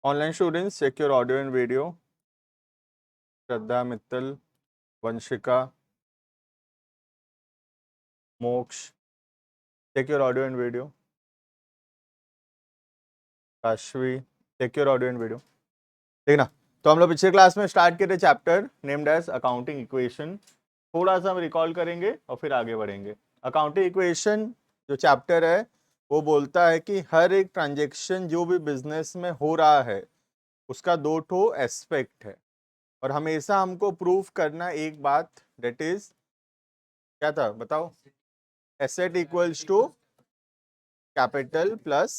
Online students, check your audio and video. Shraddha Mittal, Vanshika, Moksh, check your audio and video. Kashvi, check your audio and video. देखना, तो हम लोग पिछले class में start किए थे chapter named as accounting equation. थोड़ा सा हम रिकॉल करेंगे और फिर आगे बढ़ेंगे. अकाउंटिंग इक्वेशन जो चैप्टर है वो बोलता है कि हर एक ट्रांजेक्शन जो भी बिजनेस में हो रहा है उसका दो ठो एस्पेक्ट है और हमेशा हमको प्रूफ करना एक बात, डेट इज क्या था बताओ, asset equals to capital plus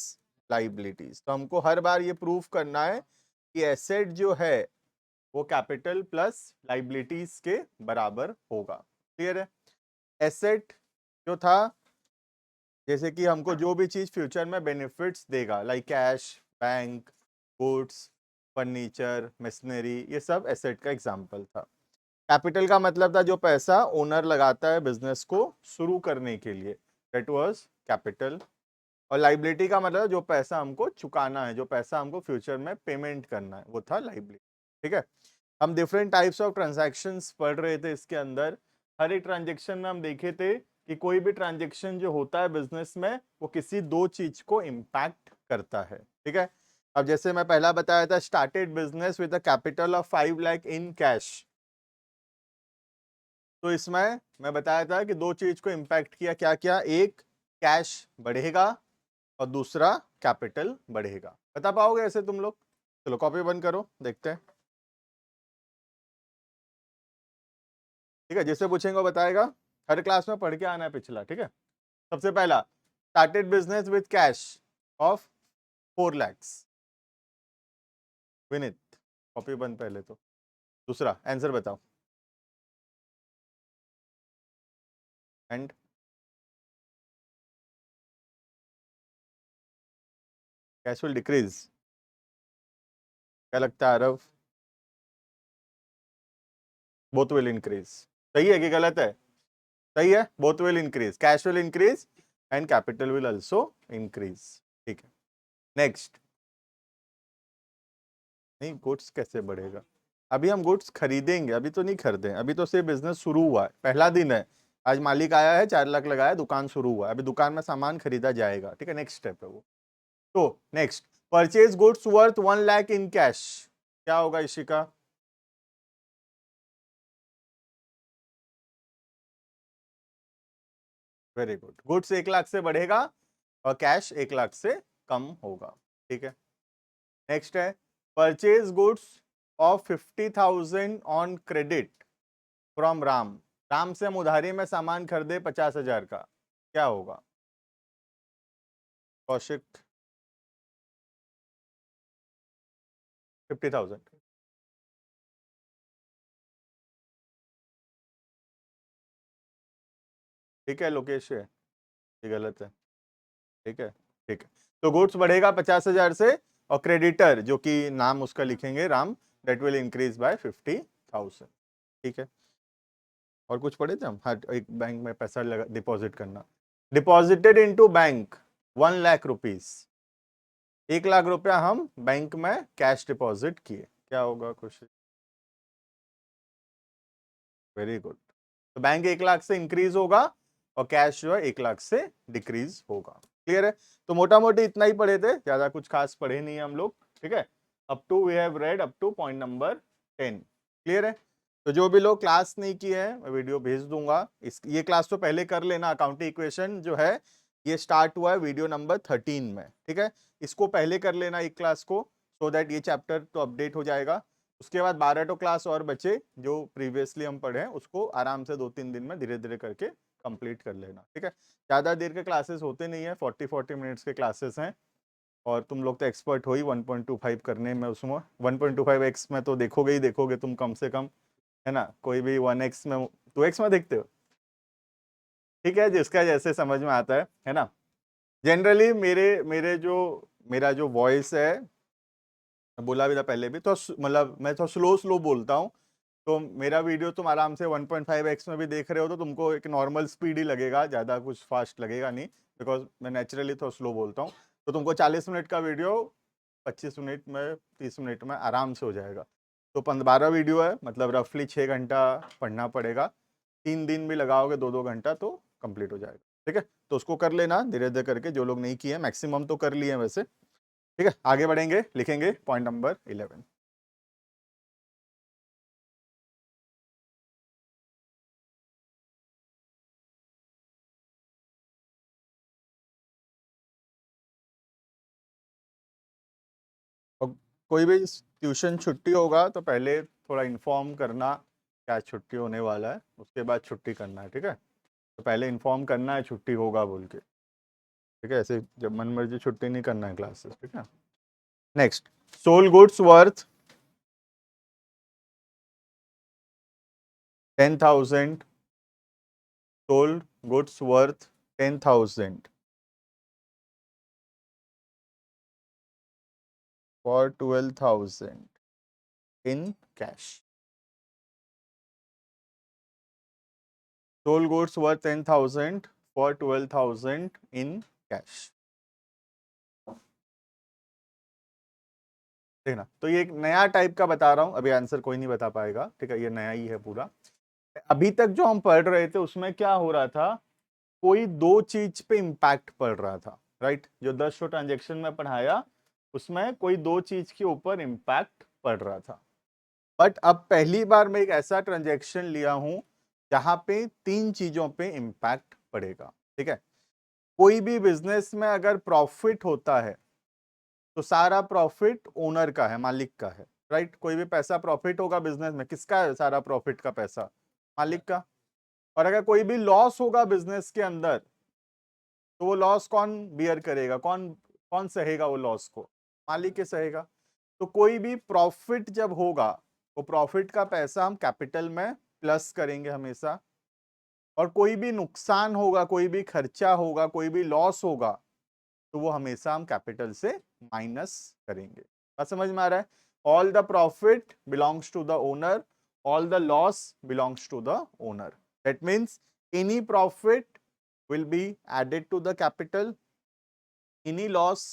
liabilities. तो हमको हर बार ये प्रूफ करना है कि एसेट जो है वो कैपिटल प्लस लाइबिलिटीज के बराबर होगा. क्लियर है? एसेट जो था जैसे कि हमको जो भी चीज फ्यूचर में बेनिफिट्स देगा, like cash, bank, goods, furniture, machinery, ये सब एसेट का एग्जांपल था. कैपिटल का मतलब था जो पैसा ओनर लगाता है बिजनेस को शुरू करने के लिए, दैट वाज कैपिटल. और लाइबिलिटी का मतलब जो पैसा हमको चुकाना है, जो पैसा हमको फ्यूचर में पेमेंट करना है, वो था लाइबिलिटी. ठीक है? हम डिफरेंट टाइप्स ऑफ ट्रांजैक्शंस पढ़ रहे थे इसके अंदर. हर एक ट्रांजैक्शन में हम देखे थे कि कोई भी ट्रांजैक्शन जो होता है बिजनेस में वो किसी दो चीज को इम्पैक्ट करता है. ठीक है? अब जैसे मैं पहला बताया था, started business with a capital of 5 lakh in cash. तो इसमें मैं बताया था कि दो चीज को इम्पैक्ट किया. क्या क्या? एक, कैश बढ़ेगा और दूसरा कैपिटल बढ़ेगा. बता पाओगे ऐसे तुम लोग? चलो कॉपी बंद करो, देखते हैं. ठीक है, जिससे पूछेंगे वो बताएगा. हर क्लास में पढ़ के आना है पिछला. ठीक है? सबसे पहला, started business with cash of 4 lakhs. Vineet, copy बंद पहले तो. दूसरा आंसर बताओ. And cash will decrease. क्या लगता है आरव? Both will increase. सही है कि गलत है? सही है, both will increase. Cash will increase and capital will also increase. ठीक है, नेक्स्ट. नहीं, गुड्स कैसे बढ़ेगा? अभी हम गुड्स खरीदेंगे, अभी तो नहीं खरीदे. अभी तो सिर्फ बिजनेस शुरू हुआ है, पहला दिन है. आज मालिक आया है, 4 लाख लगाया, दुकान शुरू हुआ है, अभी दुकान में सामान खरीदा जाएगा. ठीक है, नेक्स्ट स्टेप है वो. तो next, purchase goods worth 1 lakh in cash. क्या होगा Ishika? Very good. Goods 1 lakh से बढ़ेगा और कैश 1 लाख से कम होगा. ठीक है, नेक्स्ट है, purchase goods of 50,000 on credit from Ram. Ram से हम उधारी में सामान खरीदे 50,000 का. क्या होगा कौशिक? 50,000. ठीक है लोकेश, है ये गलत है. ठीक है, ठीक है. तो गुड्स बढ़ेगा 50,000 से और क्रेडिटर जो कि नाम उसका लिखेंगे Ram, that will increase by 50,000. ठीक है, और कुछ पढ़े थे हम? हाँ, एक बैंक में पैसा लगा डिपॉजिट करना. Deposited into bank 1 lakh rupees. 1 lakh रुपया हम बैंक में कैश डिपॉजिट किए. क्या होगा कुछ? Very good. तो बैंक 1 लाख से इंक्रीज होगा और कैश जो है 1 लाख से डिक्रीज होगा. क्लियर है? तो मोटा मोटी इतना ही पढ़े थे, ज्यादा कुछ खास पढ़े नहीं हम लोग. ठीक है, up to we have read up to point number 10. Clear है? तो जो भी लोग क्लास नहीं किए हैं मैं वीडियो भेज दूंगा. ये क्लास तो पहले कर लेना. अकाउंटिंग इक्वेशन जो है ये स्टार्ट हुआ है वीडियो नंबर 13 में. ठीक है, इसको पहले कर लेना एक क्लास को, सो दैट ये चैप्टर तो अपडेट हो जाएगा. उसके बाद 12 तो क्लास और बचे जो प्रीवियसली हम पढ़े हैं, उसको आराम से 2-3 दिन में धीरे धीरे करके कंप्लीट कर लेना. ठीक है, ज़्यादा देर के क्लासेस होते नहीं है, 40 मिनट्स के क्लासेस हैं. और तुम लोग तो एक्सपर्ट हो ही 1.25 करने में. उसमें 1.25x में तो देखोगे ही देखोगे तुम कम से कम, है ना? कोई भी 1x में 2x में देखते हो. ठीक है, जिसका जैसे समझ में आता है ना? जनरली मेरा जो वॉइस है, बोला भी था पहले भी, तो मतलब मैं तो स्लो स्लो बोलता हूँ. तो मेरा वीडियो तुम आराम से 1.5x में भी देख रहे हो तो तुमको एक नॉर्मल स्पीड ही लगेगा, ज़्यादा कुछ फास्ट लगेगा नहीं, बिकॉज मैं नेचुरली तो स्लो बोलता हूँ. तो तुमको 40 मिनट का वीडियो 25 मिनट में 30 मिनट में आराम से हो जाएगा। तो 12 वीडियो है, मतलब रफली 6 घंटा पढ़ना पड़ेगा। 3 दिन भी लगाओगे 2-2 घंटा तो कंप्लीट हो जाएगा। ठीक है, तो उसको कर लेना धीरे धीरे करके, जो लोग नहीं किए, मैक्सिमम तो कर लिए हैं वैसे। ठीक है, आगे बढ़ेंगे, लिखेंगे पॉइंट नंबर 11। और कोई भी ट्यूशन छुट्टी होगा तो पहले थोड़ा इन्फॉर्म करना क्या छुट्टी होने वाला है, उसके बाद छुट्टी करना है। ठीक है, तो पहले इन्फॉर्म करना है छुट्टी होगा बोल के। ठीक है, ऐसे जब मन मर्जी छुट्टी नहीं करना है क्लासेस। ठीक है, next, sold goods worth 10,000, sold goods worth 10,000 for 12,000 in cash. Sold goods worth 10,000 for 12,000 in cash. ठीक ना, तो ये एक नया टाइप का बता रहा हूं, अभी आंसर कोई नहीं बता पाएगा। ठीक है, ये नया ही है पूरा। अभी तक जो हम पढ़ रहे थे उसमें क्या हो रहा था, कोई दो चीज पे इंपैक्ट पड़ रहा था। राइट, जो 10 ट्रांजेक्शन में पढ़ाया उसमें कोई दो चीज के ऊपर इंपैक्ट पड़ रहा था। बट अब पहली बार मैं एक ऐसा ट्रांजेक्शन लिया हूं जहां पे 3 चीजों पे इंपैक्ट पड़ेगा। ठीक है, कोई भी बिजनेस में अगर प्रॉफिट होता है तो सारा प्रॉफिट ओनर का है, मालिक का है। राइट, कोई भी पैसा प्रॉफिट होगा बिजनेस में, किसका है सारा प्रॉफिट का पैसा? मालिक का। और अगर कोई भी लॉस होगा बिजनेस के अंदर तो वो लॉस कौन बियर करेगा, कौन कौन सहेगा वो लॉस को? मालिक के सहेगा। तो कोई भी प्रॉफिट जब होगा, वो प्रॉफिट का पैसा हम कैपिटल में प्लस करेंगे हमेशा। और कोई भी नुकसान होगा, कोई भी खर्चा होगा, कोई भी लॉस होगा, तो वो हमेशा हम कैपिटल से माइनस करेंगे। बात समझ में आ रहा है? All the profit belongs to the owner, all the loss belongs to the owner. That means any profit will be added to the capital, any loss,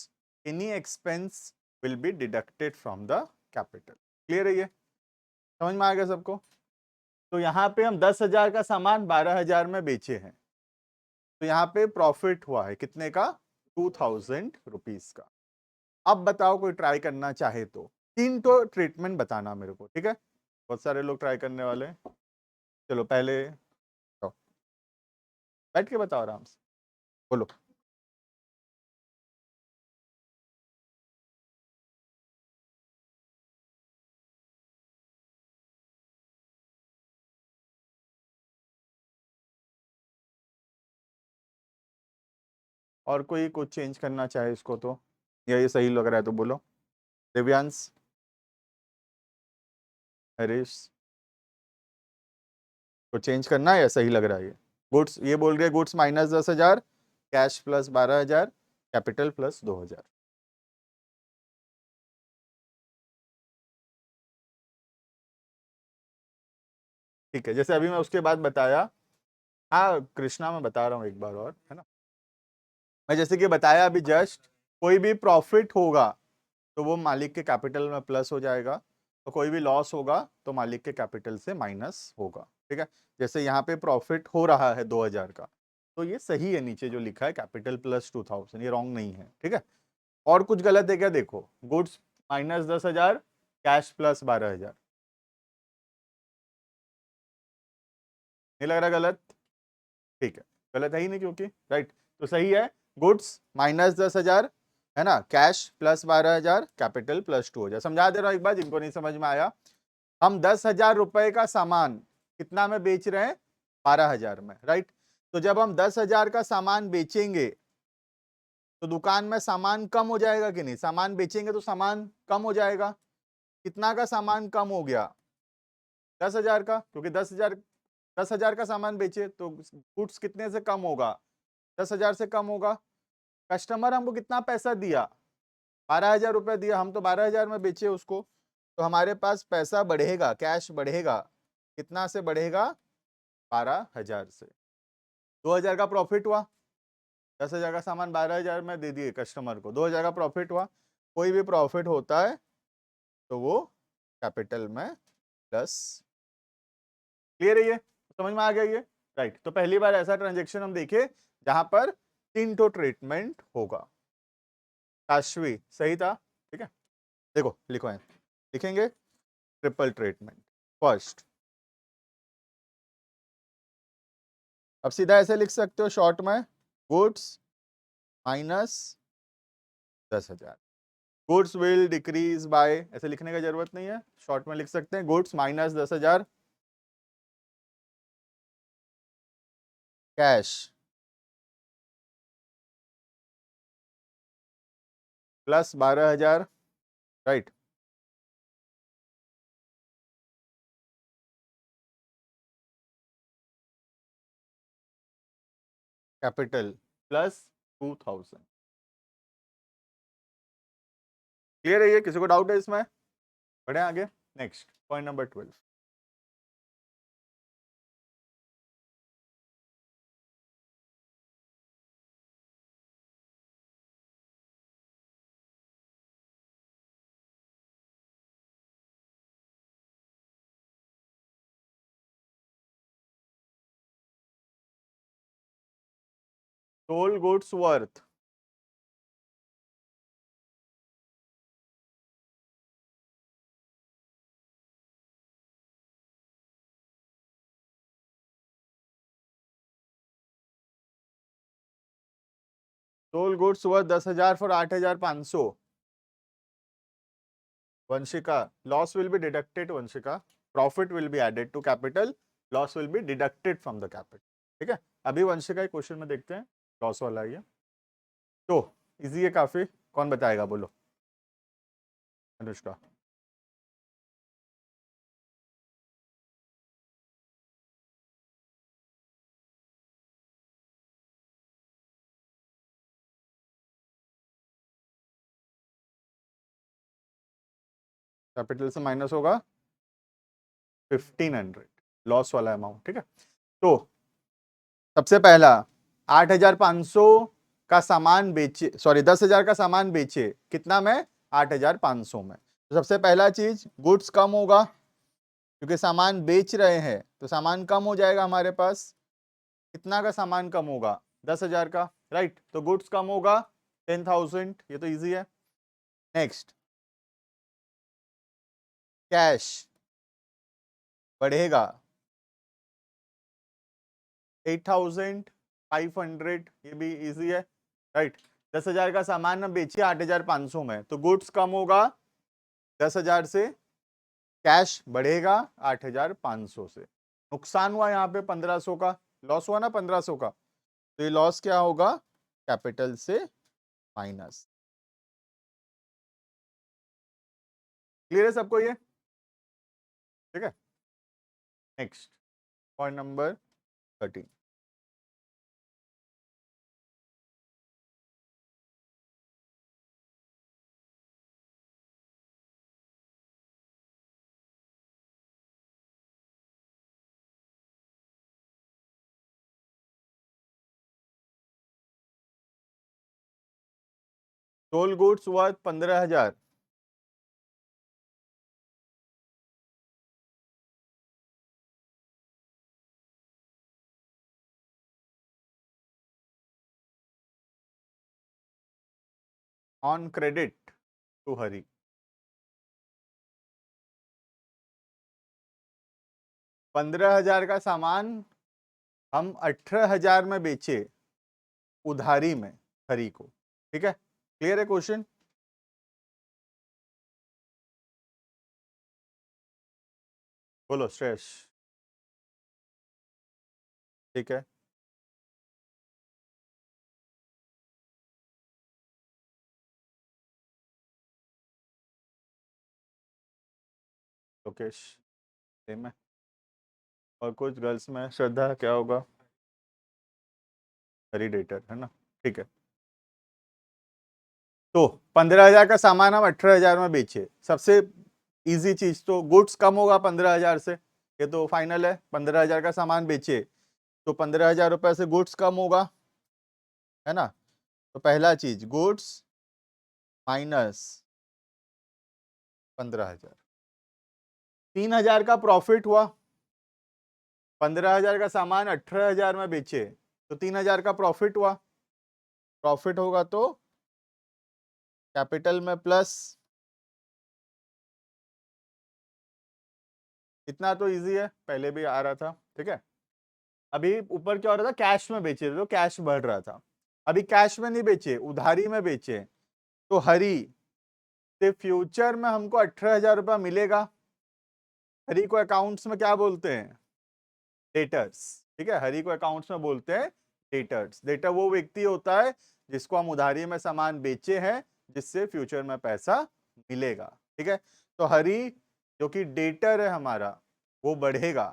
any expense will be deducted from the capital. Clear है? ये समझ में आ गया सबको? तो यहाँ पे हम 10,000 का सामान 12,000 में बेचे हैं, तो यहाँ पे प्रॉफिट हुआ है कितने का? 2,000 रुपीज का। अब बताओ कोई ट्राई करना चाहे तो 3 तो ट्रीटमेंट बताना मेरे को। ठीक है, बहुत सारे लोग ट्राई करने वाले हैं। चलो पहले बताओ, बैठ के बताओ आराम से, बोलो। और कोई कुछ चेंज करना चाहे इसको तो, या ये सही लग रहा है तो बोलो। दिव्यांश, हरीश, को चेंज करना है या सही लग रहा है? ये गुड्स, ये बोल रहे goods minus 10,000, cash plus 12,000, capital plus 2,000। ठीक है, जैसे अभी मैं उसके बाद बताया। हाँ कृष्णा, मैं बता रहा हूँ एक बार और, है ना। मैं जैसे कि बताया अभी जस्ट, कोई भी प्रॉफिट होगा तो वो मालिक के कैपिटल में प्लस हो जाएगा, तो कोई भी लॉस होगा तो मालिक के कैपिटल से माइनस होगा। ठीक है, जैसे यहाँ पे प्रॉफिट हो रहा है 2,000 का, तो ये सही है, नीचे जो लिखा है कैपिटल प्लस 2,000, ये रॉन्ग नहीं है। ठीक है, और कुछ गलत है क्या? देखो, गुड्स माइनस 10,000, कैश प्लस 12,000, नहीं लग रहा गलत? ठीक है, गलत है ही नहीं क्योंकि, राइट, तो सही है। गुड्स माइनस 10,000, है ना, कैश प्लस 12,000, कैपिटल प्लस 2,000। समझा दे रहा हूं एक बार जिनको नहीं समझ में आया। हम 10,000 रुपए का सामान कितना में बेच रहे हैं? 12,000 में। राइट, तो जब हम 10,000 का सामान बेचेंगे तो दुकान में सामान कम हो जाएगा कि नहीं? सामान बेचेंगे तो सामान कम हो जाएगा। कितना का सामान कम हो गया? 10,000 का, क्योंकि 10,000 का सामान बेचे तो गुड्स कितने से कम होगा? 10,000 से कम होगा। कस्टमर हमको कितना पैसा दिया? 12,000 रुपया दिया, हम तो 12,000 में बेचे उसको, तो हमारे पास पैसा बढ़ेगा, कैश बढ़ेगा। कितना से बढ़ेगा? 12,000 से। 2,000 का प्रॉफिट हुआ, 10,000 का सामान 12,000 में दे दिए कस्टमर को, 2,000 का प्रॉफिट हुआ। कोई भी प्रॉफिट होता है तो वो कैपिटल में प्लस। क्लियर है ये? समझ में आ गया ये? राइट। तो पहली बार ऐसा ट्रांजेक्शन हम देखे जहां पर 3 तो ट्रीटमेंट होगा। काशवी सही था? ठीक है, देखो लिखो है, लिखेंगे ट्रिपल ट्रीटमेंट फर्स्ट। अब सीधा ऐसे लिख सकते हो शॉर्ट में, goods minus 10,000। Goods will decrease by, ऐसे लिखने का जरूरत नहीं है, शॉर्ट में लिख सकते हैं goods minus 10,000, cash plus 12,000। Right, capital plus 2,000। Clear है ये? किसी को डाउट है इसमें? बढ़े आगे, next point number 12। Sold goods worth, sold goods worth 10,000 for 8,500। Vanshika, loss will be deducted, Vanshika profit will be added to capital, loss will be deducted from the capital. ठीक है, अभी वंशिका एक क्वेश्चन में देखते हैं, लॉस वाला है ये, तो इजी है काफी। कौन बताएगा, बोलो अनुष्का। कैपिटल से माइनस होगा 1,500, लॉस वाला अमाउंट। ठीक है, तो सबसे पहला 8,500 का सामान बेचे, सॉरी 10,000 का सामान बेचे, कितना में? 8,500 में। तो सबसे पहला चीज गुड्स कम होगा, क्योंकि सामान बेच रहे हैं तो सामान कम हो जाएगा हमारे पास। कितना का सामान कम होगा? 10,000 का। राइट, तो गुड्स कम होगा 10,000, ये तो इजी है। नेक्स्ट, कैश बढ़ेगा 8,500, ये भी इजी है। राइट, 10,000 का सामान हम बेचिए 8,500 में, तो गुड्स कम होगा 10,000 से, कैश बढ़ेगा 8,500 से। नुकसान हुआ यहाँ पे 1,500 का, लॉस हुआ ना 1,500 का, तो ये लॉस क्या होगा? कैपिटल से माइनस। क्लियर है सबको ये? ठीक है, next point number 13। Sold goods worth 15,000, on credit to Hari. 15,000 का सामान हम 18,000 में बेचे उधारी में हरी को। ठीक है, क्लियर है क्वेश्चन? बोलो श्रेयस। ठीक है, लोकेश सेम है। और कुछ गर्ल्स में श्रद्धा क्या होगा? हेरिडेटर है ना। ठीक है, तो 15,000 का सामान हम 18,000 में बेचे, सबसे इजी चीज तो गुड्स कम होगा 15,000 से, ये तो फाइनल है। 15,000 का सामान बेचे तो 15,000 रुपए से गुड्स कम होगा, है ना। तो पहला चीज गुड्स माइनस 15,000। 3,000 का प्रॉफिट हुआ, 15,000 का सामान 18,000 में बेचे तो 3,000 का प्रॉफिट हुआ। प्रॉफिट होगा तो कैपिटल में प्लस, इतना तो इजी है, पहले भी आ रहा था। ठीक है, अभी ऊपर क्या हो रहा था, कैश में बेचे थे तो कैश बढ़ रहा था। अभी कैश में नहीं बेचे, उधारी में बेचे, तो हरी से फ्यूचर में हमको 18,000 रुपया मिलेगा। हरी को अकाउंट्स में क्या बोलते हैं, डेटर्स। ठीक है, हरी को अकाउंट्स में बोलते हैं डेटर्स। डेटर वो व्यक्ति होता है जिसको हम उधारी में सामान बेचे हैं, जिससे फ्यूचर में पैसा मिलेगा। ठीक है, तो हरी जो कि डेटर है हमारा, वो बढ़ेगा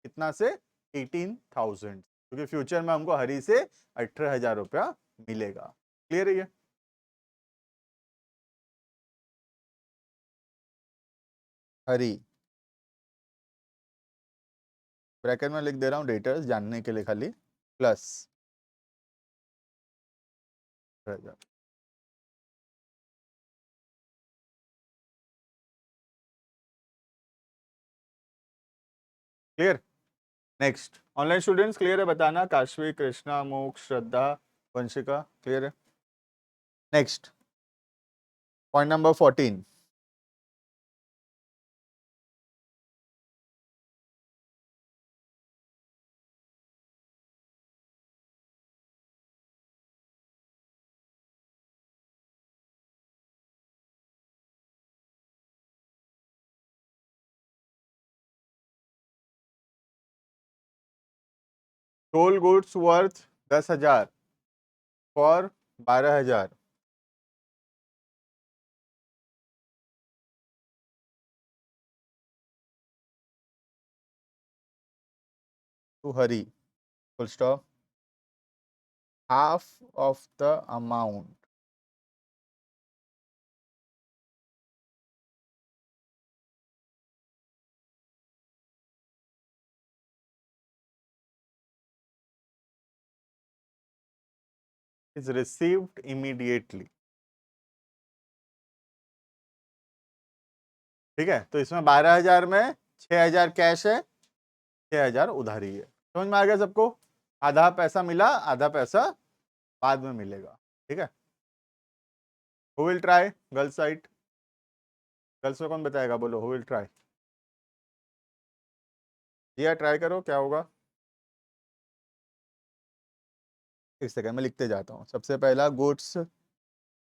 कितना से 18,000, क्योंकि फ्यूचर में हमको हरी से 18,000 रुपया मिलेगा। क्लियर है ये? हरी ब्रैकेट में लिख दे रहा हूं डेटर्स जानने के लिए खाली, plus 18,000। Clear? Next, online students clear है बताना, काशवी, कृष्णा, मोक्ष, श्रद्धा, वंशिका, क्लियर है? नेक्स्ट पॉइंट नंबर 14, टोल goods worth 10,000 for 12,000। To Hari, full stop, half of the amount is received immediately। ठीक है, तो इसमें 12,000 में 6,000 कैश है, 6,000 उधारी है। समझ में आ गया सबको? आधा पैसा मिला, आधा पैसा बाद में मिलेगा। ठीक है, who will try? Girls side, girls में कौन बताएगा? बोलो, who will try? Jiya try करो, क्या होगा? एक सेकंड में लिखते जाता हूँ। सबसे पहला, गुड्स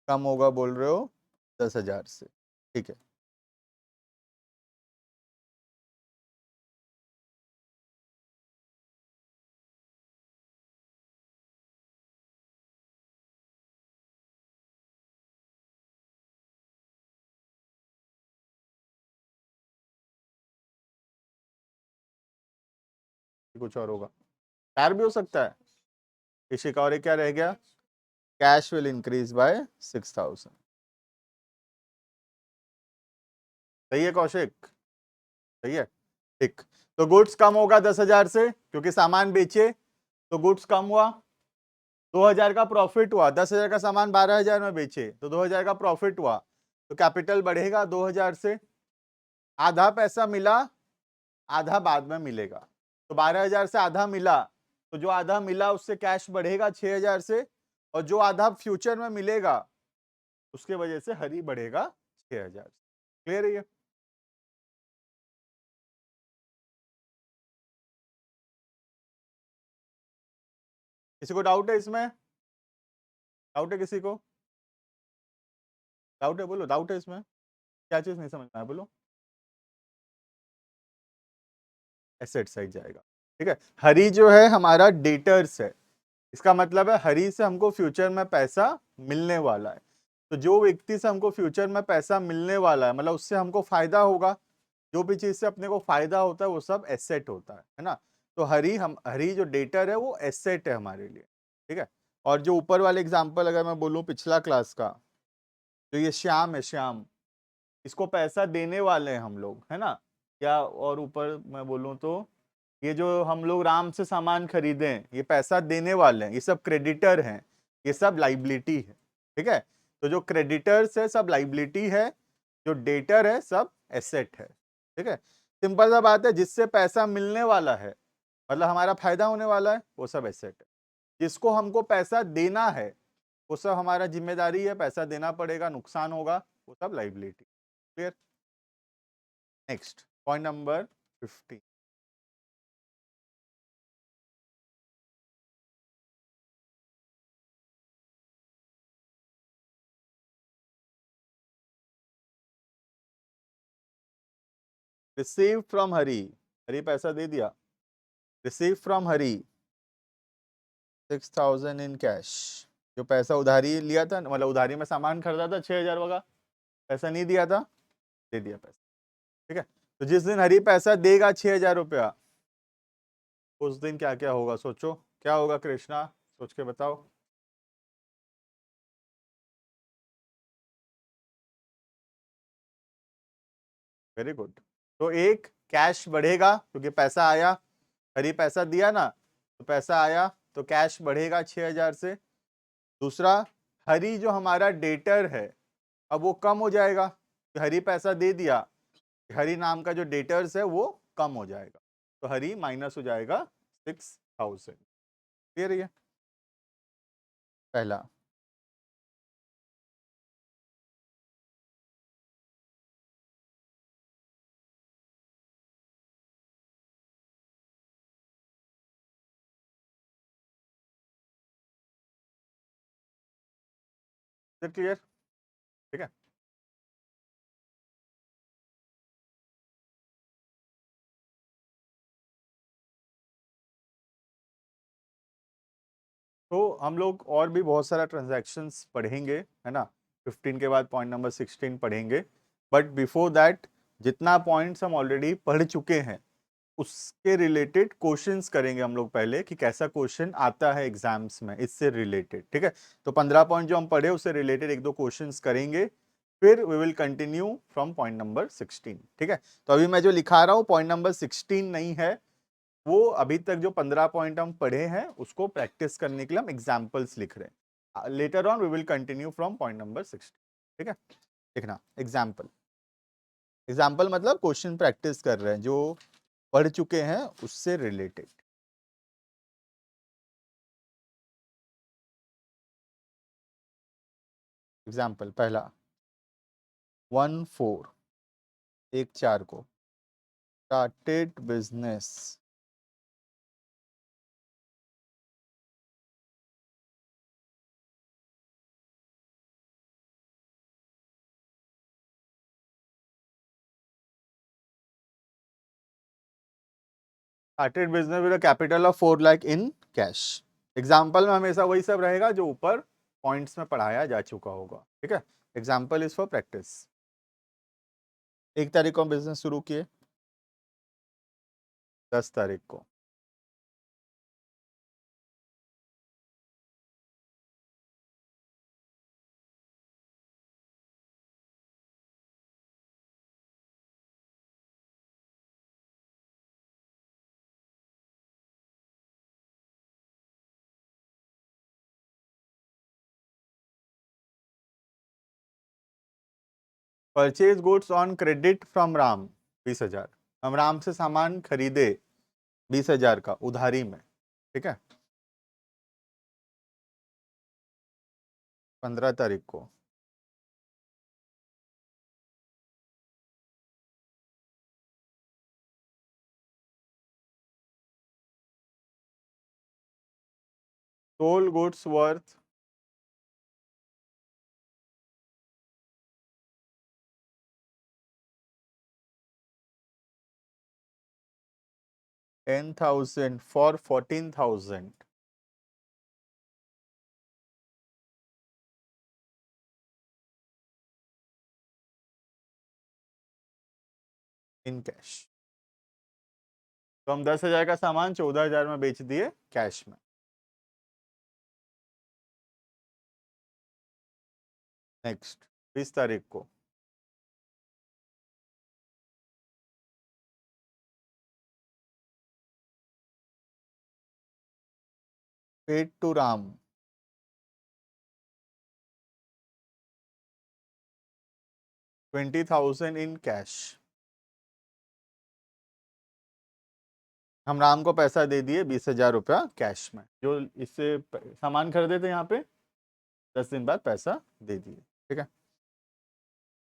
कम होगा बोल रहे हो 10,000 से। ठीक है, कुछ और होगा, चार भी हो सकता है। इसी का और एक क्या रह गया, कैश विल इंक्रीज बाय 6,000। सही है कौशिक? सही है, ठीक। तो गुड्स कम होगा 10,000 से, क्योंकि सामान बेचे तो गुड्स कम हुआ। 2,000 का प्रॉफिट हुआ, 10,000 का सामान 12,000 में बेचे तो 2,000 का प्रॉफिट हुआ, तो कैपिटल बढ़ेगा 2,000 से। आधा पैसा मिला, आधा बाद में मिलेगा, तो 12,000 से आधा मिला, तो जो आधा मिला उससे कैश बढ़ेगा 6,000 से, और जो आधा फ्यूचर में मिलेगा उसके वजह से हरी बढ़ेगा 6,000। क्लियर है ये? किसी को डाउट है इसमें? डाउट है किसी को? डाउट है? बोलो, डाउट है इसमें? क्या चीज नहीं समझ में आया? बोलो। एसेट साइड जाएगा। ठीक है, हरी जो है हमारा डेटर्स है, इसका मतलब है हरी से हमको फ्यूचर में पैसा मिलने वाला है। तो जो व्यक्ति से हमको फ्यूचर में पैसा मिलने वाला है, मतलब उससे हमको फायदा होगा। जो भी चीज से अपने को फायदा होता है वो सब एसेट होता है ना? तो हरी जो डेटर है वो एसेट है हमारे लिए। ठीक है, और जो ऊपर वाले एग्जांपल अगर मैं बोलूं पिछला क्लास का, तो ये श्याम है, श्याम, इसको पैसा देने वाले हैं हम लोग, है ना? या और ऊपर मैं बोलूं तो ये जो हम लोग राम से सामान खरीदे हैं, ये पैसा देने वाले हैं, ये सब क्रेडिटर हैं, ये सब लाइबिलिटी है। ठीक है, तो जो क्रेडिटर्स है सब लाइबिलिटी है, जो डेटर है सब एसेट है। ठीक है, सिंपल सा बात है, जिससे पैसा मिलने वाला है मतलब हमारा फायदा होने वाला है वो सब एसेट है। जिसको हमको पैसा देना है वो सब हमारा जिम्मेदारी है, पैसा देना पड़ेगा, नुकसान होगा, वो सब liability. Clear? Next point number 15। Receive from Hari, Hari पैसा दे दिया। Receive from Hari 6,000 in cash, जो पैसा उधारी लिया था मतलब उधारी में सामान खरीदा था 6,000 का, पैसा नहीं दिया था, दे दिया पैसा। ठीक है, तो जिस दिन हरी पैसा देगा 6,000 रुपया, उस दिन क्या क्या होगा सोचो, क्या होगा कृष्णा, सोच के बताओ। Very good. तो एक कैश बढ़ेगा क्योंकि पैसा आया, हरी पैसा दिया ना तो पैसा आया, तो कैश बढ़ेगा 6,000 से। दूसरा, हरी जो हमारा डेटर है अब वो कम हो जाएगा, हरी पैसा दे दिया, हरी नाम का जो डेटर्स है वो कम हो जाएगा, तो हरी माइनस हो जाएगा 6,000। क्लियर है? पहला। क्लियर? ठीक है, तो हम लोग और भी बहुत सारा ट्रांजैक्शंस पढ़ेंगे, है ना। 15 के बाद पॉइंट नंबर 16 पढ़ेंगे, बट बिफोर दैट जितना पॉइंट्स हम ऑलरेडी पढ़ चुके हैं उसके रिलेटेड क्वेश्चंस करेंगे हम लोग पहले, कि कैसा क्वेश्चन आता है एग्जाम्स में इससे रिलेटेड। ठीक है, तो 15 पॉइंट जो हम पढ़े उससे रिलेटेड एक दो क्वेश्चंस करेंगे, फिर we will continue from point number 16। ठीक है, तो अभी मैं जो लिखा रहा हूँ पॉइंट नंबर 16 नहीं है, वो अभी तक जो 15 पॉइंट हम पढ़े हैं उसको प्रैक्टिस करने के लिए हम एग्जाम्पल्स लिख रहे हैं। Later on we will continue from point number 16। ठीक है, देखना एग्जाम्पल, एग्जाम्पल मतलब क्वेश्चन प्रैक्टिस कर रहे हैं जो पढ़ चुके हैं उससे रिलेटेड। एग्जाम्पल पहला, 1/4, 1/4 को started business started business with a capital of 4 lakh in cash. Example में हमेशा वही सब रहेगा जो ऊपर पॉइंट्स में पढ़ाया जा चुका होगा। ठीक है, एग्जाम्पल इज फॉर प्रैक्टिस। 1 तारीख को बिजनेस शुरू किए, 10 तारीख को purchase goods on credit from Ram 20,000, हम राम से सामान खरीदे 20,000 का उधारी में। ठीक है, 15 तारीख को sold goods worth 10,000 for 14,000 in cash. तो हम 10,000 का सामान 14,000 में बेच दिए कैश में। नेक्स्ट 20 तारीख को paid to Ram 20,000 in cash. हम राम को पैसा दे दिए 20,000 रुपया कैश में, जो इससे सामान खरीदे थे यहाँ पे, 10 दिन बाद पैसा दे दिए। ठीक है,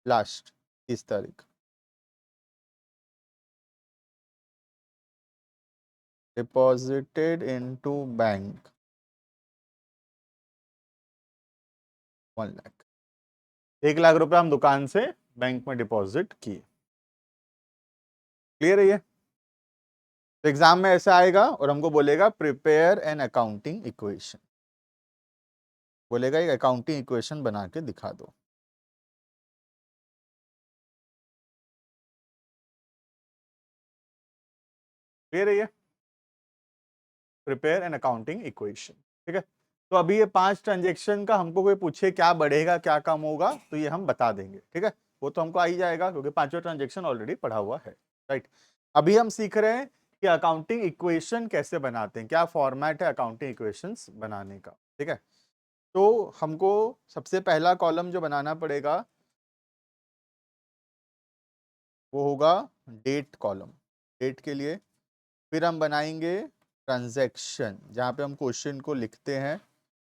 लास्ट 30 तारीख। Deposited into bank 1 lakh, 1 lakh रुपया हम दुकान से बैंक में डिपॉजिट किए। क्लियर है ये? तो एग्जाम में ऐसा आएगा और हमको बोलेगा प्रिपेयर एन अकाउंटिंग इक्वेशन, बोलेगा एक अकाउंटिंग इक्वेशन बना के दिखा दो। क्लियर है ये? Prepare an accounting equation. ठीक है, तो अभी ये 5 ट्रांजेक्शन का हमको कोई पूछे क्या बढ़ेगा क्या कम होगा तो ये हम बता देंगे। ठीक है, वो तो हमको आ ही जाएगा क्योंकि 5वां ट्रांजेक्शन ऑलरेडी पढ़ा हुआ है। राइट, अभी हम सीख रहे हैं कि अकाउंटिंग इक्वेशन कैसे बनाते हैं, क्या फॉर्मेट है अकाउंटिंग इक्वेशंस बनाने का। ठीक है, तो हमको सबसे पहला कॉलम जो बनाना पड़ेगा वो होगा डेट कॉलम। डेट के लिए फिर हम बनाएंगे ट्रांजैक्शन, जहाँ पे हम क्वेश्चन को लिखते हैं।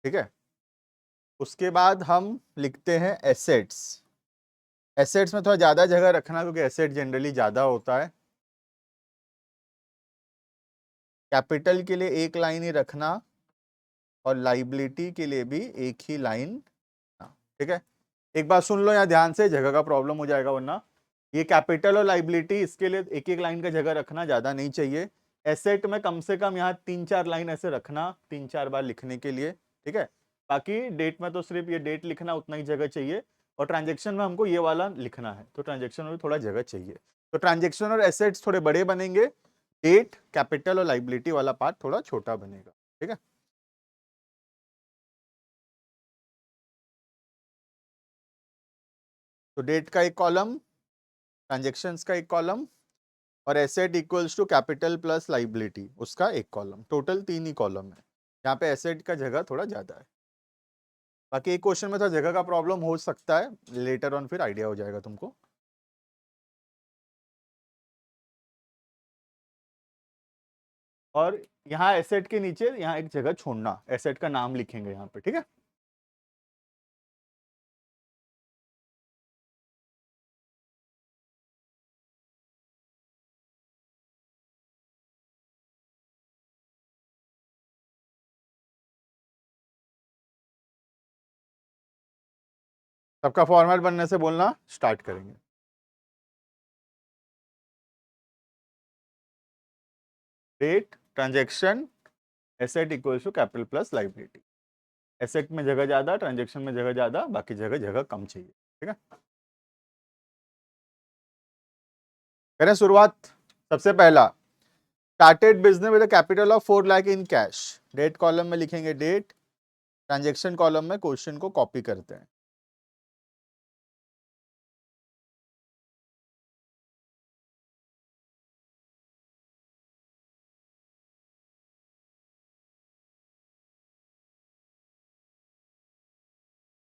ठीक है, उसके बाद हम लिखते हैं एसेट्स। एसेट्स में थोड़ा ज़्यादा जगह रखना क्योंकि एसेट जनरली ज़्यादा होता है। कैपिटल के लिए एक लाइन ही रखना और लाइबिलिटी के लिए भी एक ही लाइन। ठीक है, एक बात सुन लो यहाँ ध्यान से, जगह का प्रॉब्लम हो जाएगा वरना। ये कैपिटल और लाइबिलिटी इसके लिए एक एक लाइन का जगह रखना, ज़्यादा नहीं चाहिए। एसेट में कम से कम यहाँ 3-4 लाइन ऐसे रखना, 3-4 बार लिखने के लिए। ठीक है, बाकी डेट में तो सिर्फ ये डेट लिखना, उतना ही जगह चाहिए। और ट्रांजेक्शन में हमको ये वाला लिखना है तो ट्रांजेक्शन में भी थोड़ा जगह चाहिए। तो ट्रांजेक्शन और एसेट्स थोड़े बड़े बनेंगे, डेट कैपिटल और लाइबिलिटी वाला पार्ट थोड़ा छोटा बनेगा। ठीक है, तो डेट का एक कॉलम, ट्रांजेक्शन्स का एक कॉलम और asset equals to capital plus liability उसका एक कॉलम, टोटल 3 ही कॉलम है। यहाँ पे एसेट का जगह थोड़ा ज्यादा है। बाकी एक क्वेश्चन में थोड़ा जगह का प्रॉब्लम हो सकता है, लेटर ऑन फिर आइडिया हो जाएगा तुमको। और यहाँ एसेट के नीचे यहाँ एक जगह छोड़ना, एसेट का नाम लिखेंगे यहाँ पे। ठीक है, सबका फॉर्मेट बनने से बोलना स्टार्ट करेंगे। Date, transaction, asset equals to capital plus liability. Asset में जगह ज्यादा, ट्रांजेक्शन में जगह ज्यादा, बाकी जगह जगह कम चाहिए। ठीक है, करें शुरुआत। सबसे पहला, started business with capital of 4 lakh in cash. Date column में लिखेंगे डेट, ट्रांजेक्शन कॉलम में क्वेश्चन को कॉपी करते हैं।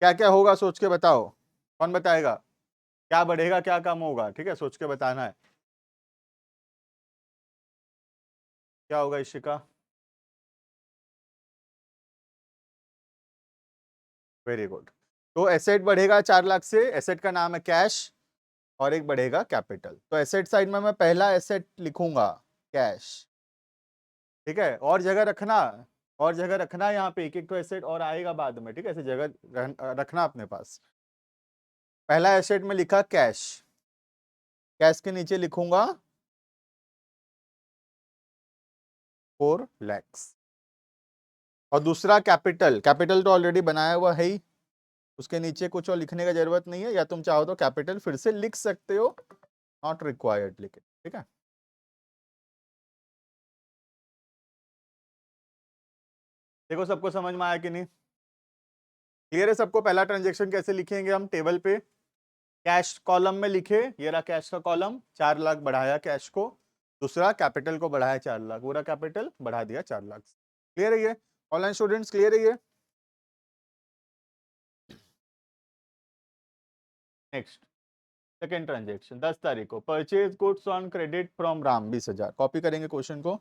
क्या क्या होगा सोच के बताओ, कौन बताएगा? क्या बढ़ेगा क्या कम होगा? ठीक है, सोच के बताना है। क्या होगा इशिका? Very good. तो एसेट बढ़ेगा 4 लाख से, एसेट का नाम है कैश, और एक बढ़ेगा कैपिटल। तो एसेट साइड में मैं पहला एसेट लिखूंगा कैश। ठीक है, और जगह रखना, और जगह रखना यहाँ पे, एक एक तो एसेट और आएगा बाद में। ठीक है, ऐसे जगह रखना अपने पास। पहला एसेट में लिखा कैश, कैश के नीचे लिखूंगा 4 लैक्स। और दूसरा कैपिटल, कैपिटल तो ऑलरेडी बनाया हुआ है ही, उसके नीचे कुछ और लिखने का जरूरत नहीं है, या तुम चाहो तो कैपिटल फिर से लिख सकते हो, नॉट रिक्वायर्ड लिखे। ठीक है, देखो सबको समझ में आया कि नहीं? क्लियर है सबको? पहला ट्रांजेक्शन कैसे लिखेंगे हम, टेबल पे कैश कॉलम में लिखे, ये रहा कैश का कॉलम, 4 लाख बढ़ाया कैश को, दूसरा कैपिटल को बढ़ाया 4 लाख, पूरा कैपिटल बढ़ा दिया 4 लाख। क्लियर है ये? ऑनलाइन स्टूडेंट्स क्लियर है ये? नेक्स्ट, सेकेंड ट्रांजेक्शन 10 तारीख को, purchase goods on credit from Ram 20,000। Copy करेंगे क्वेश्चन को।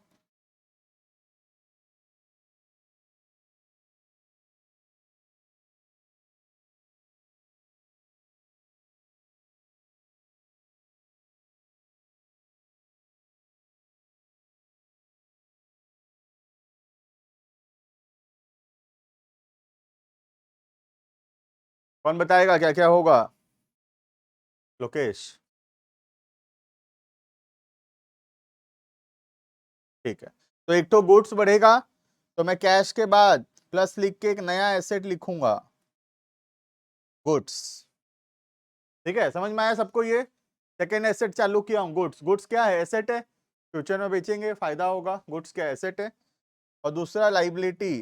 कौन बताएगा क्या क्या होगा? लोकेश, ठीक है। तो एक तो गुड्स बढ़ेगा, तो मैं कैश के बाद प्लस लिख के एक नया एसेट लिखूंगा, गुड्स। ठीक है, समझ में आया सबको? ये सेकेंड एसेट चालू किया हूं, गुड्स। गुड्स क्या है? एसेट है, फ्यूचर में बेचेंगे, फायदा होगा। गुड्स क्या? एसेट है। और दूसरा लाइबिलिटी,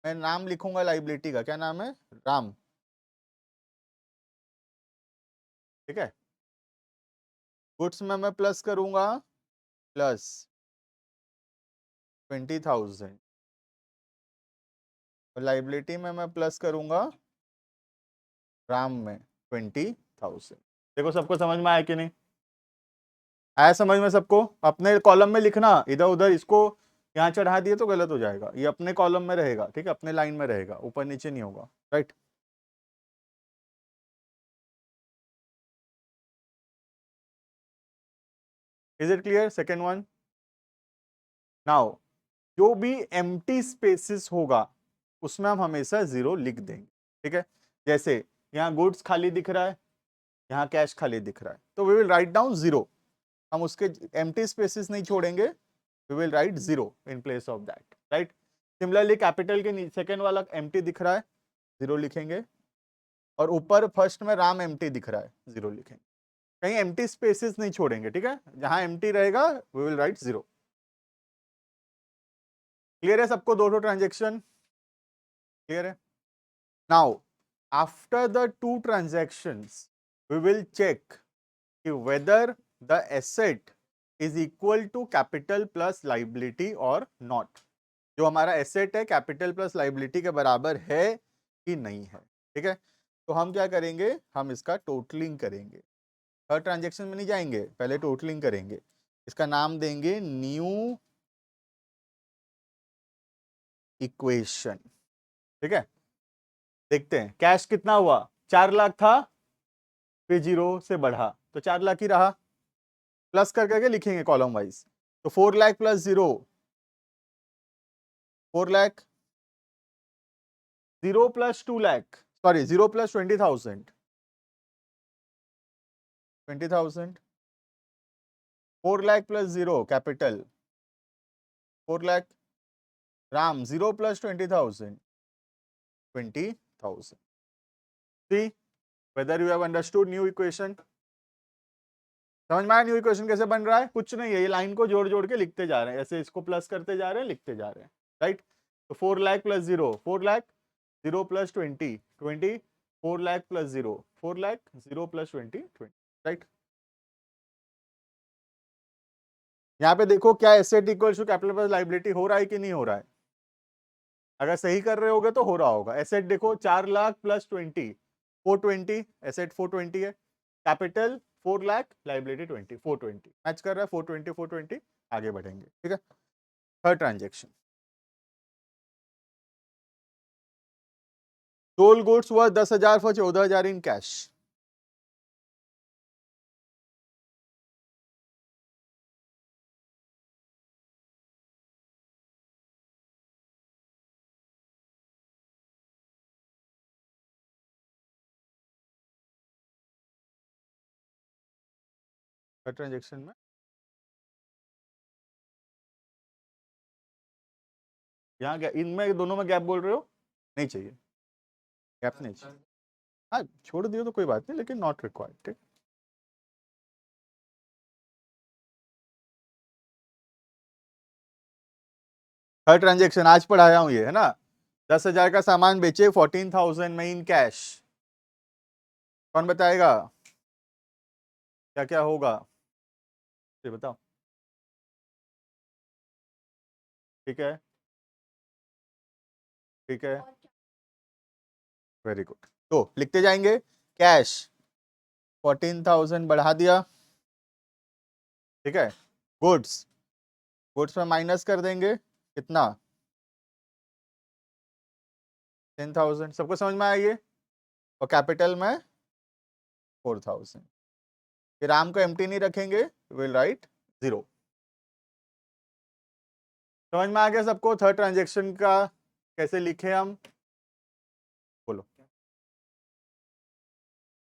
मैं नाम लिखूंगा लाइबिलिटी का, क्या नाम है? राम। ठीक है, गुड्स में मैं प्लस करूंगा प्लस 20,000, और लाइबिलिटी में मैं प्लस करूंगा राम में 20,000। देखो सबको समझ में आया कि नहीं आया? समझ में सबको? अपने कॉलम में लिखना, इधर उधर इसको यहाँ चढ़ा दिए तो गलत हो जाएगा। ये अपने कॉलम में रहेगा, ठीक है, अपने लाइन में रहेगा, ऊपर नीचे नहीं होगा। Right? Is it clear? Second one. Now जो भी एम्प्टी स्पेसेस होगा उसमें हम हमेशा जीरो लिख देंगे। ठीक है, जैसे यहाँ गुड्स खाली दिख रहा है, यहाँ कैश खाली दिख रहा है, तो we will write down zero. हम उसके एम्प्टी स्पेसेस नहीं छोड़ेंगे, we will write zero in place of that. Right? Similarly capital के सेकेंड वाला एम्प्टी दिख रहा है, जीरो लिखेंगे। और ऊपर फर्स्ट में राम एम्प्टी दिख रहा है, जीरो लिखेंगे। कहीं एम्प्टी स्पेसेस नहीं छोड़ेंगे। ठीक है, जहां एम्प्टी रहेगा we will write zero. Clear है सबको? दो ट्रांजेक्शन क्लियर है? Now after the two transactions we will check कि whether the asset is equal to capital plus liability और नॉट। जो हमारा एसेट है कैपिटल प्लस लाइबिलिटी के बराबर है कि नहीं है। ठीक है, तो हम क्या करेंगे? हम इसका टोटलिंग करेंगे। थर्ड ट्रांजेक्शन में नहीं जाएंगे, पहले टोटलिंग करेंगे। इसका नाम देंगे न्यू इक्वेशन। ठीक है, देखते हैं कैश कितना हुआ। 4 लाख था, फिर जीरो से बढ़ा तो 4 लाख ही रहा। प्लस कर करके लिखेंगे कॉलम वाइज। तो 4 lakh plus zero 4 lakh, zero plus 2 lakh, sorry zero plus 20,000, 20,000। 4 lakh plus zero capital, 4 lakh. Ram zero plus 20,000, 20,000। See whether you have understood new equation? समझ में आया न्यू इक्वेशन कैसे बन रहा है? कुछ नहीं है, ये लाइन को जोड़ जोड़ के लिखते जा रहे हैं, ऐसे इसको प्लस करते जा रहे हैं, लिखते जा रहे हैं। राइट? तो 4 lakh plus zero 4 lakh, zero plus 20 20, 4 lakh plus zero 4 lakh, zero plus 20 20। Right? यहाँ पे देखो क्या asset equal to capital plus liability हो रहा है कि नहीं हो रहा है? अगर सही कर रहे होगे तो हो रहा होगा। एसेट देखो 4 लाख प्लस 20, 420, एसेट 420 है। कैपिटल 4 लाख, लाइबिलिटी 20, 420 मैच कर रहा है। 420 420, आगे बढ़ेंगे। ठीक है, third transaction, sold goods worth 10,000 for 14,000 in cash. Third transaction में यहाँ इनमें दोनों में गैप बोल रहे हो? नहीं चाहिए, गैप नहीं चाहिए। हाँ छोड़ दियो तो कोई बात नहीं, लेकिन नॉट रिक्वायर्ड। ठीक, थर्ड ट्रांजेक्शन आज पढ़ाया हूं ये, है ना? 10,000 का सामान बेचे 14,000 में इन कैश। कौन बताएगा क्या क्या होगा? ये बताओ। ठीक है, ठीक है, वेरी गुड। तो लिखते जाएंगे कैश 14,000 बढ़ा दिया, ठीक है। गुड्स, गुड्स में माइनस कर देंगे कितना, 10,000। सबको समझ में आया ये? और कैपिटल में 4,000। फिर आम को एम्प्टी नहीं रखेंगे, विल राइट 0। समझ में आ गया सबको थर्ड ट्रांजेक्शन का कैसे लिखे हम? बोलो।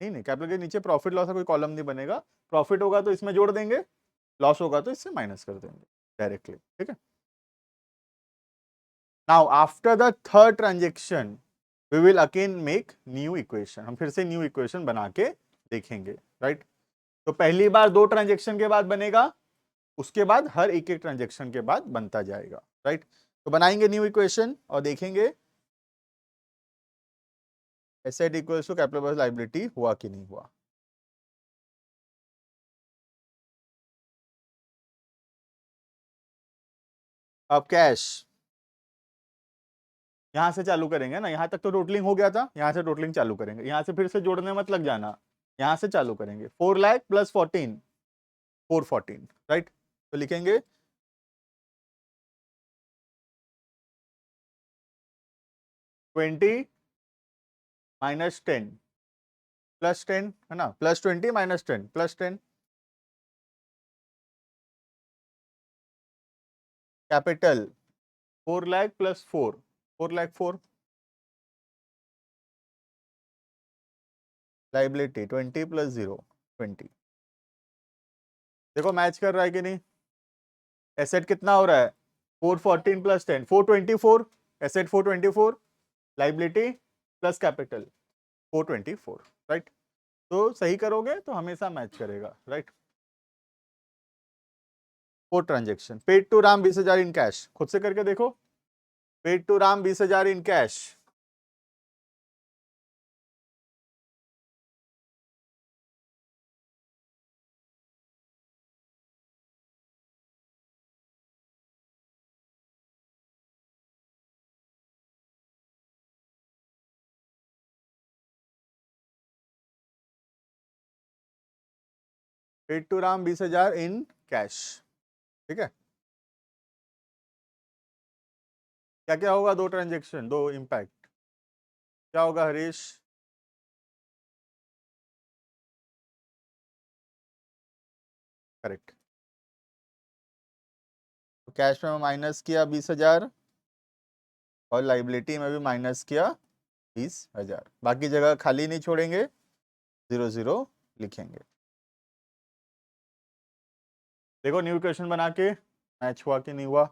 नहीं, कैपिटल के नीचे प्रॉफिट लॉस का कोई कॉलम नहीं बनेगा। प्रॉफिट होगा तो इसमें जोड़ देंगे, लॉस होगा तो इससे माइनस कर देंगे डायरेक्टली, ठीक है। Now after the third transaction we will again make new equation. हम फिर से न्यू इक्वेशन बना के देखेंगे, राइट। तो पहली बार 2 ट्रांजेक्शन के बाद बनेगा, उसके बाद हर एक एक ट्रांजेक्शन के बाद बनता जाएगा, राइट। तो बनाएंगे न्यू इक्वेशन और देखेंगे asset equals to capital plus liability हुआ कि नहीं हुआ। अब कैश यहां से चालू करेंगे ना, यहां तक तो टोटलिंग हो गया था, यहां से टोटलिंग चालू करेंगे, यहां से फिर से जोड़ने मत लग जाना, यहां से चालू करेंगे। 4 लाख प्लस 14, 414, राइट। तो लिखेंगे 20 माइनस 10 प्लस 10 है ना, plus 20 minus 10 plus 10, capital 4 lakh plus 4, 4 lakh 4, liability 20 plus 0 20। देखो मैच कर रहा है कि नहीं? एसेट कितना हो रहा है? 414 plus 10 424, asset 424, liability plus capital 424, right. तो सही करोगे तो हमेशा मैच करेगा, right. Fourth transaction, paid to Ram 20,000 in cash, खुद से करके देखो। Paid to Ram 20,000 in cash, paid to Ram 20,000 in cash, ठीक है। क्या क्या होगा? 2 ट्रांजेक्शन, 2 इंपैक्ट। क्या होगा हरीश? करेक्ट। तो कैश में माइनस किया 20,000 और लाइबिलिटी में भी माइनस किया 20,000, बाकी जगह खाली नहीं छोड़ेंगे, 0 0 लिखेंगे। देखो न्यू इक्वेशन बना के मैच हुआ कि नहीं हुआ।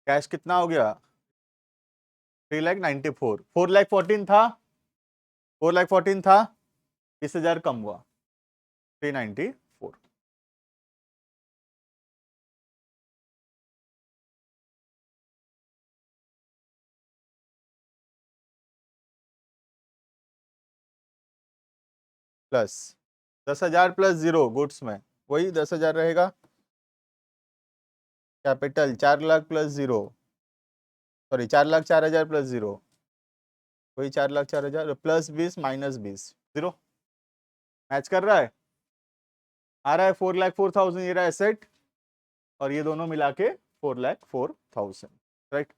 कैश कितना हो गया? 3,94, 4,14 था, 4,14 था, 20,000 कम हुआ, 394। प्लस 10,000 प्लस 0 गुड्स में वही 10,000 रहेगा। Capital 4 lakh plus 0, sorry 4,04,000 plus 0, वही 4,04,000 प्लस 20 माइनस 20, 0। मैच कर रहा है? आ रहा है 4,04,000 ये रहा एसेट, और ये दोनों मिला के 4,04,000, right.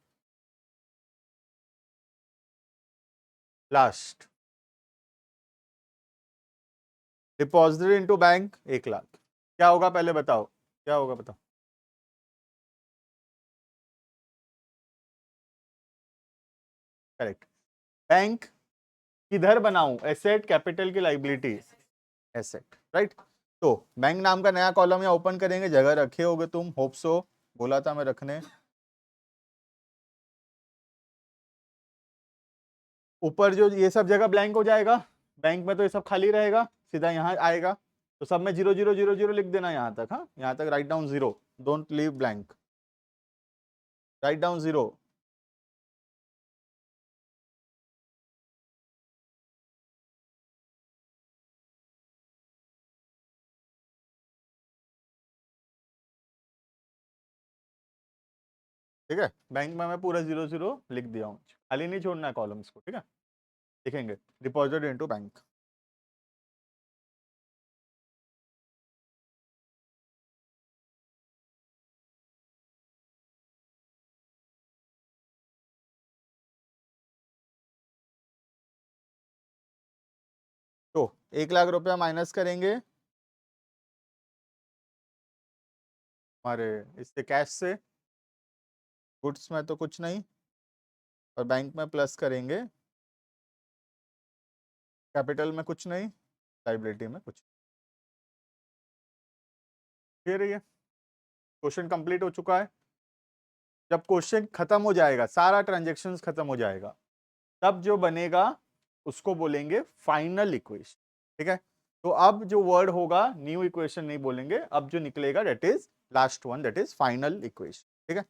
Last deposit into bank 1 lakh, क्या होगा पहले बताओ, क्या होगा बताओ। करेक्ट। बैंक किधर बनाऊं? एसेट, कैपिटल की लाइबिलिटी, एसेट, राइट। तो बैंक नाम का नया कॉलम या ओपन करेंगे, जगह रखे होगे तुम, होप सो, बोला था मैं रखने। ऊपर जो ये सब जगह ब्लैंक हो जाएगा, बैंक में तो ये सब खाली रहेगा, सीधा यहाँ आएगा, तो सब में 0 0 0 0 लिख देना यहाँ तक। हाँ, यहाँ तक write down 0, don't leave blank, write down 0। ठीक है, बैंक में मैं पूरा 0 0 लिख दिया हूँ, खाली नहीं छोड़ना है कॉलम्स को, ठीक है। लिखेंगे डिपॉजिट इनटू बैंक। तो 1 लाख रुपया माइनस करेंगे हमारे इससे, कैश से, गुड्स में तो कुछ नहीं, और बैंक में प्लस करेंगे, कैपिटल में कुछ नहीं, लाइबिलिटी में कुछ। फिर ये क्वेश्चन कंप्लीट हो चुका है। जब क्वेश्चन खत्म हो जाएगा, सारा ट्रांजेक्शन खत्म हो जाएगा, तब जो बनेगा उसको बोलेंगे फाइनल इक्वेशन, ठीक है। तो अब जो वर्ड होगा, न्यू इक्वेशन नहीं बोलेंगे, अब जो निकलेगा that is last one, that is final equation, ठीक है।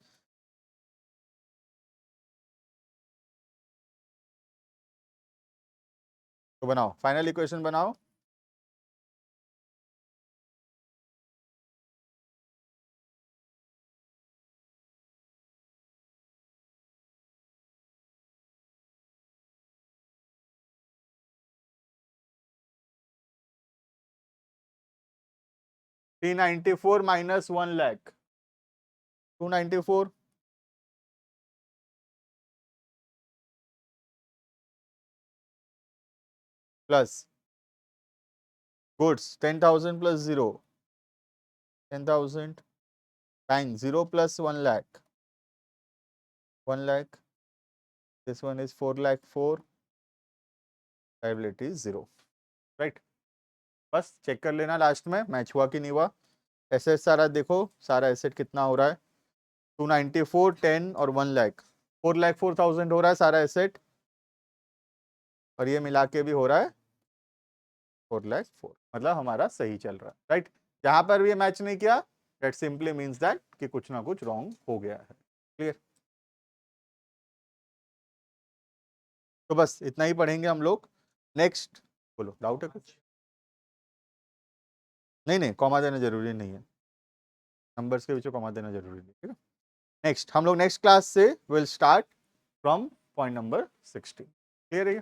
तो बनाओ, फाइनल इक्वेशन बनाओ। $394 minus 1 lakh, 294 plus goods 10,000 plus 0, 10,000, bank 0 plus 1 lakh, 1 lakh, this one is 4 lakh 4, liability is 0, right. बस चेक कर लेना लास्ट में मैच हुआ कि नहीं हुआ। एसेट सारा देखो, सारा एसेट कितना हो रहा है, 294, 10 और 1 लाख, 4,04,000 हो रहा है सारा एसेट, और ये मिला के भी हो रहा है 4,04,000, मतलब हमारा सही चल रहा है, राइट। जहां पर भी ये मैच नहीं किया, दैट सिंपली मीन्स दैट कि कुछ ना कुछ रॉन्ग हो गया है। क्लियर। तो बस इतना ही पढ़ेंगे हम लोग। नेक्स्ट बोलो, डाउट है कुछ? नहीं नहीं, कॉमा देना जरूरी नहीं है, नंबर्स के पीछे कॉमा देना जरूरी नहीं, ठीक है। नेक्स्ट हम लोग नेक्स्ट क्लास से will start from point number 16। Clear है?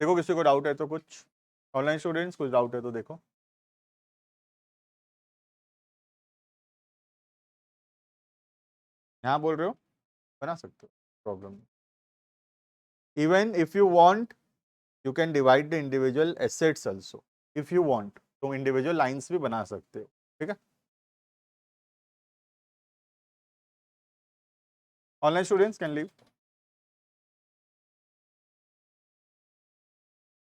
देखो किसी को डाउट है तो कुछ, ऑनलाइन स्टूडेंट्स कुछ डाउट है तो देखो। यहाँ बोल रहे हो, बना सकते हो, problem. Even if you want, you can divide the individual assets also, if you want तो इंडिविजुअल लाइंस भी बना सकते हो, ठीक है। Online students can leave.